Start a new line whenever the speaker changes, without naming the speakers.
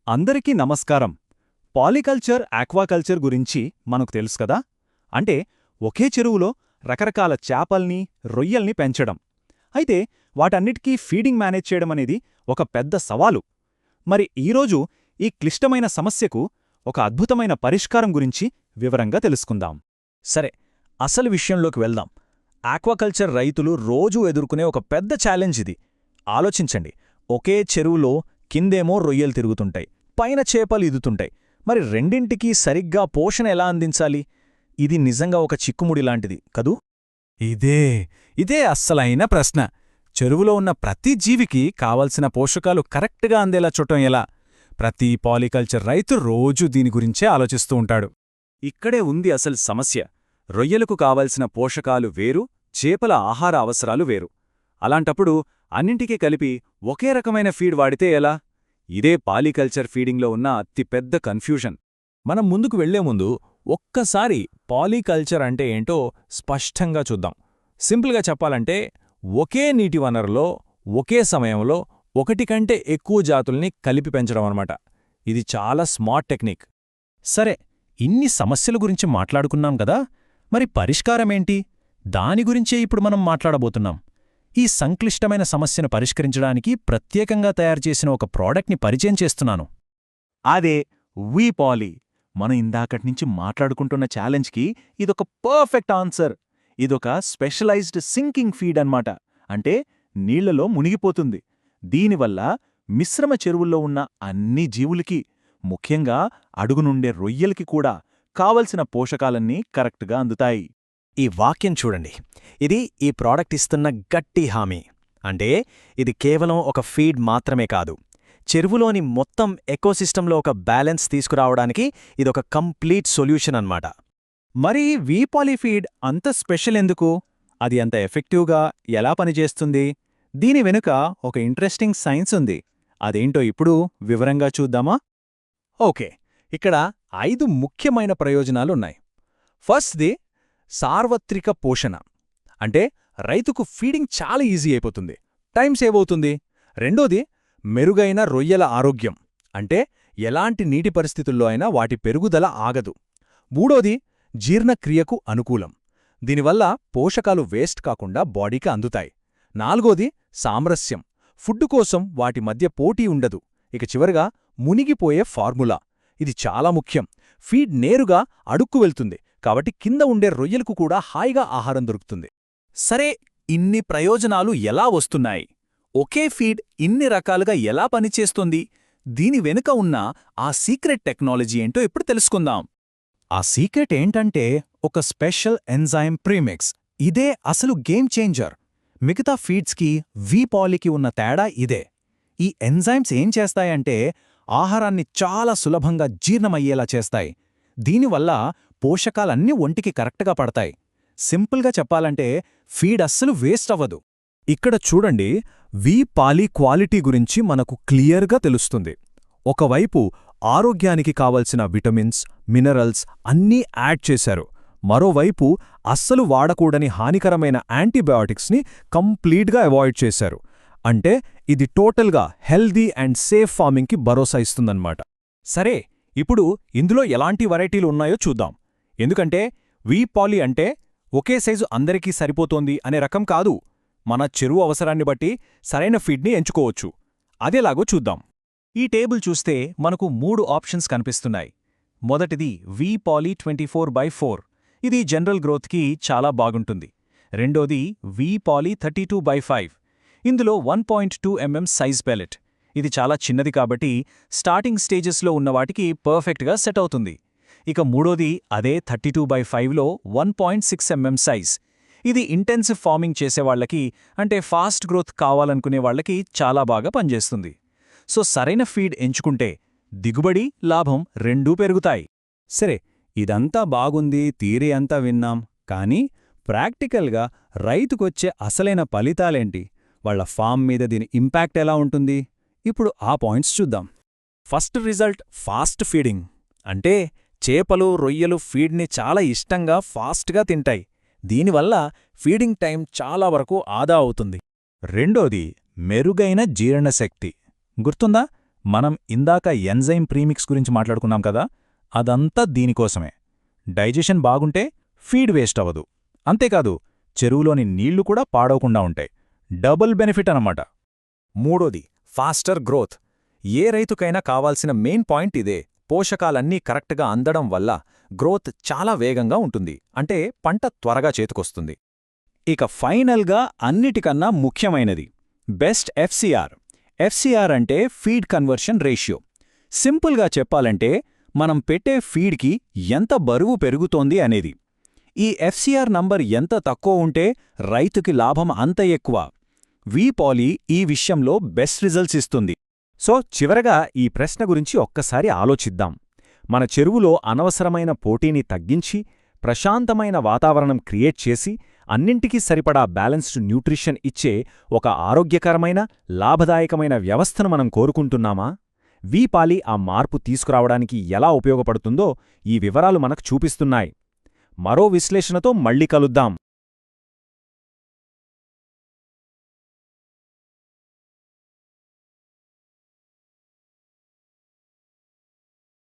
అందరికీ నమస్కారం. Polyculture, aquaculture గురించి మనకు తెలుసు కదా. అంటే ఒకే చెరువులో రకరకాల చేపల్ని, రొయ్యల్ని పెంచడం. అయితే వాటన్నిటికీ ఫీడింగ్ మేనేజ్ చేయడమనేది ఒక పెద్ద సవాలు. మరి ఈరోజు ఈ క్లిష్టమైన సమస్యకు ఒక అద్భుతమైన పరిష్కారం గురించి వివరంగా తెలుసుకుందాం.
సరే, అసలు విషయంలోకి వెళ్దాం. ఆక్వాకల్చర్ రైతులు రోజూ ఎదుర్కొనే ఒక పెద్ద ఛాలెంజ్ ఇది. ఆలోచించండి, ఒకే చెరువులో కిందేమో రొయ్యలు తిరుగుతుంటాయి, పైన చేపలు ఈదుతుంటాయి. మరి రెండింటికీ సరిగ్గా పోషణ ఎలా అందించాలి? ఇది నిజంగా ఒక చిక్కుముడిలాంటిది కదూ?
ఇదే అస్సలైన ప్రశ్న. చెరువులో ఉన్న ప్రతి జీవికి కావలసిన పోషకాలు కరెక్ట్గా అందేలా చూడటం ఎలా? ప్రతి పాలికల్చర్ రైతు రోజూ దీని గురించే ఆలోచిస్తూ ఉంటాడు.
ఇక్కడే ఉంది అసలు సమస్య. రొయ్యలకు కావలసిన పోషకాలు వేరు, చేపల ఆహార అవసరాలు వేరు. అలాంటప్పుడు అన్నింటికీ కలిపి ఒకే రకమైన ఫీడ్ వాడితే ఎలా? ఇదే పాలికల్చర్ ఫీడింగ్లో ఉన్న అతిపెద్ద కన్ఫ్యూజన్.
మనం ముందుకు వెళ్లే ముందు ఒక్కసారి పాలికల్చర్ అంటే ఏంటో స్పష్టంగా చూద్దాం. సింపుల్గా చెప్పాలంటే, ఒకే నీటి వనరులో ఒకే సమయంలో ఒకటి కంటే ఎక్కువ జాతుల్ని కలిపి పెంచడం అన్నమాట. ఇది చాలా స్మార్ట్ టెక్నిక్.
సరే, ఇన్ని సమస్యల గురించి మాట్లాడుకున్నాం కదా, మరి పరిష్కారమేంటి? దాని గురించే ఇప్పుడు మనం మాట్లాడబోతున్నాం. ఈ సంక్లిష్టమైన సమస్యను పరిష్కరించడానికి ప్రత్యేకంగా తయారుచేసిన ఒక ప్రోడక్ట్ని పరిచయం చేస్తున్నాను.
అదే వీపాలి. మనం ఇందాకట్నుంచి మాట్లాడుకుంటున్న ఛాలెంజ్కి ఇదొక పర్ఫెక్ట్ ఆన్సర్. ఇదొక స్పెషలైజ్డ్ సింకింగ్ ఫీడ్ అన్నమాట. అంటే నీళ్లలో మునిగిపోతుంది. దీనివల్ల మిశ్రమ చెరువుల్లో ఉన్న అన్ని జీవులకి, ముఖ్యంగా అడుగునుండే రొయ్యలకి కూడా కావలసిన పోషకాలన్నీ కరెక్ట్గా అందుతాయి.
ఈ వాక్యం చూడండి. ఇది ఈ ప్రోడక్ట్ ఇస్తున్న గట్టి హామీ. అంటే ఇది కేవలం ఒక ఫీడ్ మాత్రమే కాదు, చెరువులోని మొత్తం ఎకోసిస్టంలో ఒక బ్యాలెన్స్ తీసుకురావడానికి ఇదొక కంప్లీట్ సొల్యూషన్ అన్నమాట.
మరి వీపాలి ఫీడ్ అంత స్పెషల్ ఎందుకు? అది అంత ఎఫెక్టివ్గా ఎలా పనిచేస్తుంది? దీని వెనుక ఒక ఇంట్రెస్టింగ్ సైన్స్ ఉంది. అదేంటో ఇప్పుడు వివరంగా చూద్దామా?
ఓకే, ఇక్కడ 5 ముఖ్యమైన ప్రయోజనాలున్నాయి. ఫస్ట్ది సార్వత్రిక పోషణ. అంటే రైతుకు ఫీడింగ్ చాలా ఈజీ అయిపోతుంది, టైం సేవ్ అవుతుంది. రెండోది మెరుగైన రొయ్యల ఆరోగ్యం. అంటే ఎలాంటి నీటి పరిస్థితుల్లో అయినా వాటి పెరుగుదల ఆగదు. మూడోది జీర్ణక్రియకు అనుకూలం. దీనివల్ల పోషకాలు వేస్ట్ కాకుండా బాడీకి అందుతాయి. నాలుగోది సామరస్యం. ఫుడ్ కోసం వాటి మధ్య పోటీ ఉండదు. ఇక చివరగా మునిగిపోయే ఫార్ములా. ఇది చాలా ముఖ్యం. ఫీడ్ నేరుగా అడుక్కు వెళ్తుంది, కాబట్టి కింద ఉండే రొయ్యలకు కూడా హాయిగా ఆహారం దొరుకుతుంది.
సరే, ఇన్ని ప్రయోజనాలు ఎలా వస్తున్నాయి? ఒకే ఫీడ్ ఇన్ని రకాలుగా ఎలా పనిచేస్తుంది? దీని వెనుక ఉన్న ఆ సీక్రెట్ టెక్నాలజీ ఏంటో ఇప్పుడు తెలుసుకుందాం. ఆ సీక్రెట్ ఏంటంటే ఒక స్పెషల్ ఎంజైమ్ ప్రీమిక్స్. ఇదే అసలు గేమ్ చేంజర్. మిగతా ఫీడ్స్కి వీపాలికి ఉన్న తేడా ఇదే. ఈ ఎంజైమ్స్ ఏం చేస్తాయంటే ఆహారాన్ని చాలా సులభంగా జీర్ణమయ్యేలా చేస్తాయి. దీనివల్ల పోషకాలన్నీ ఒంటికి కరెక్ట్గా పడతాయి. సింపుల్గా చెప్పాలంటే ఫీడ్ అస్సలు వేస్ట్ అవ్వదు.
ఇక్కడ చూడండి, వీపాలి క్వాలిటీ గురించి మనకు క్లియర్గా తెలుస్తుంది. ఒకవైపు ఆరోగ్యానికి కావలసిన విటమిన్స్, మినరల్స్ అన్నీ యాడ్ చేశారు. మరోవైపు అస్సలు వాడకూడని హానికరమైన యాంటీబయాటిక్స్ని కంప్లీట్గా అవాయిడ్ చేశారు. అంటే ఇది టోటల్గా హెల్దీ అండ్ సేఫ్ ఫార్మింగ్కి భరోసా ఇస్తుందన్నమాట.
సరే, ఇప్పుడు ఇందులో ఎలాంటి వెరైటీలు ఉన్నాయో చూద్దాం. ఎందుకంటే వీపాలి అంటే ఒకే సైజు అందరికీ సరిపోతోంది అనే రకం కాదు. మన చెరువు అవసరాన్ని బట్టి సరైన ఫీడ్ని ఎంచుకోవచ్చు. అదేలాగో చూద్దాం.
ఈ టేబుల్ చూస్తే మనకు 3 ఆప్షన్స్ కనిపిస్తున్నాయి. మొదటిది వీపాలి 24/4. ఇది జనరల్ గ్రోత్కి చాలా బాగుంటుంది. రెండోది వీపాలి 32/5. ఇందులో 1.2 mm సైజ్ పెలెట్. ఇది చాలా చిన్నది కాబట్టి స్టార్టింగ్ స్టేజెస్లో ఉన్నవాటికి పర్ఫెక్ట్గా సెట్ అవుతుంది. ఇక మూడోది అదే 32/5లో 1.6 mm సైజ్. ఇది ఇంటెన్సివ్ ఫార్మింగ్ చేసేవాళ్లకి, అంటే ఫాస్ట్ గ్రోత్ కావాలనుకునే వాళ్లకి చాలా బాగా పనిచేస్తుంది. సో సరైన ఫీడ్ ఎంచుకుంటే దిగుబడి, లాభం రెండూ పెరుగుతాయి.
సరే, ఇదంతా బాగుంది, థియరీ అంతా విన్నాం. కానీ ప్రాక్టికల్గా రైతుకొచ్చే అసలైన ఫలితాలేంటి? వాళ్ల ఫామ్ మీద దీని ఇంపాక్ట్ ఎలా ఉంటుంది? ఇప్పుడు ఆ పాయింట్స్ చూద్దాం.
First result fast feeding. అంటే చేపలు, రొయ్యలు ఫీడ్ని చాలా ఇష్టంగా ఫాస్ట్గా తింటాయి. దీనివల్ల ఫీడింగ్ టైం చాలా వరకు ఆదా అవుతుంది.
రెండోది మెరుగైన జీర్ణశక్తి. గుర్తుందా?
మనం ఇందాక ఎంజైమ్ ప్రీమిక్స్ గురించి మాట్లాడుకున్నాం కదా, అదంతా దీనికోసమే. డైజెషన్ బాగుంటే ఫీడ్ వేస్ట్ అవ్వదు. అంతేకాదు, చెరువులోని నీళ్లు కూడా పాడవకుండా ఉంటాయి. డబుల్ బెనిఫిట్ అన్నమాట.
మూడోది, ఫాస్టర్ గ్రోత్. ఏ రైతుకైనా కావాల్సిన మెయిన్ పాయింట్ ఇదే. పోషకాలన్నీ కరెక్ట్గా అందడం వల్ల గ్రోత్ చాలా వేగంగా ఉంటుంది. అంటే పంట త్వరగా చేతికొస్తుంది.
ఇక ఫైనల్గా అన్నిటికన్నా ముఖ్యమైనది బెస్ట్ ఎఫ్సిఆర్. ఎఫ్సిఆర్ అంటే ఫీడ్ కన్వర్షన్ రేషియో. సింపుల్గా చెప్పాలంటే మనం పెట్టే ఫీడ్కి ఎంత బరువు పెరుగుతోంది అనేది. ఈ ఎఫ్సిఆర్ నంబర్ ఎంత తక్కువ ఉంటే రైతుకి లాభం అంత ఎక్కువ. వీపాలీ ఈ విషయంలో బెస్ట్ రిజల్ట్స్ ఇస్తుంది. సో చివరగా ఈ ప్రశ్న గురించి ఒక్కసారి ఆలోచిద్దాం. మన చెరువులో అనవసరమైన పోటీని తగ్గించి, ప్రశాంతమైన వాతావరణం క్రియేట్ చేసి, అన్నింటికీ సరిపడా బ్యాలెన్స్డ్ న్యూట్రిషన్ ఇచ్చే ఒక ఆరోగ్యకరమైన, లాభదాయకమైన వ్యవస్థను మనం కోరుకుంటున్నామా? వీపాలీ ఆ మార్పు తీసుకురావడానికి ఎలా ఉపయోగపడుతుందో ఈ వివరాలు మనకు చూపిస్తున్నాయి. మరో విశ్లేషణతో మళ్ళీ కలుద్దాం.